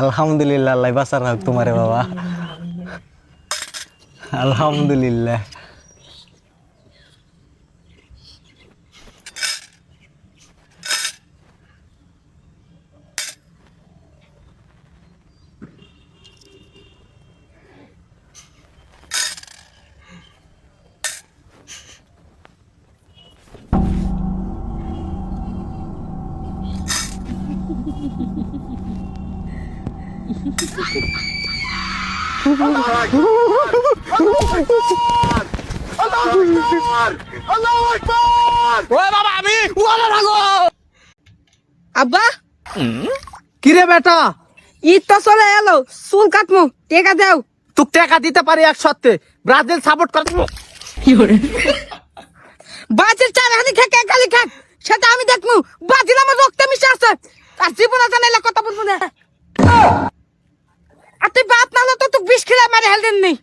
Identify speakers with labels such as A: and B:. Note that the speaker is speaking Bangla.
A: আলহামদুলিল্লাহ, আল্লাহ বাঁচা রাখ তোমারে বাবা। আলহামদুলিল্লাহ।
B: আব্বা
C: কিরে বেটা,
B: ঈদ তো চলে এলো, চুল কাটমু, টেকা দাও।
C: তুই টাকা দিতে পারি এক সপ্তাহে, ব্রাজিল সাপোর্ট কর।
B: বাজিল চারহানি খেকে গালি খাক, সেটা আমি দেখমু। বাজিল আমার রক্তে মিশে আছে, আর জীবনে জানাইলে কথা বলবো না। আর তুই বাপ না হলো তো তুই বিষ খেলে মারে হেলদেন নেই।